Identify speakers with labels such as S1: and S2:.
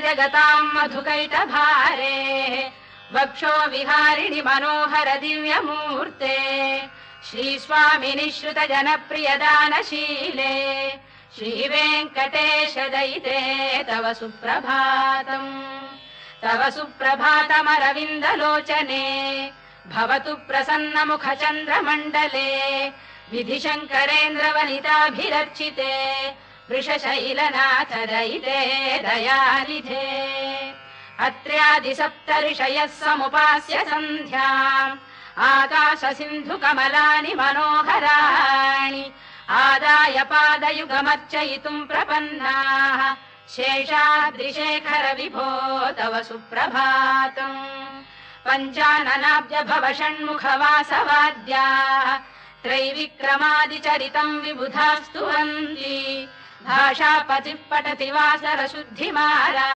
S1: जगताम् मधुकैटभारे वक्षो विहारिणि मनोहर दिव्यमूर्ते श्रीस्वामिनि श्रुत जनप्रियदानशीले श्रीवेङ्कटेश दयिते तव सुप्रभातम् तव सुप्रभातमरविन्दलोचने भवतु प्रसन्नमुख चन्द्रमण्डले विधिशङ्करेन्द्रवनिताभिरर्चिते वृषशैलनाथ दयिते दयानिधे अत्र्यादि सप्तऋषयः समुपास्य सन्ध्याम् आकाश सिन्धु कमलानि मनोहराणि आदाय पादयुगमर्चयितुम् प्रपन्नाः शेषाद्रिशेखर विभो तव सुप्रभातम् पञ्चाननाब्ज भव षण्मुख वासवाद्याः त्रैविक्रमादिचरितम् विबुधास्तु वन्ति भाषापतिः पठति वासर शुद्धिमारा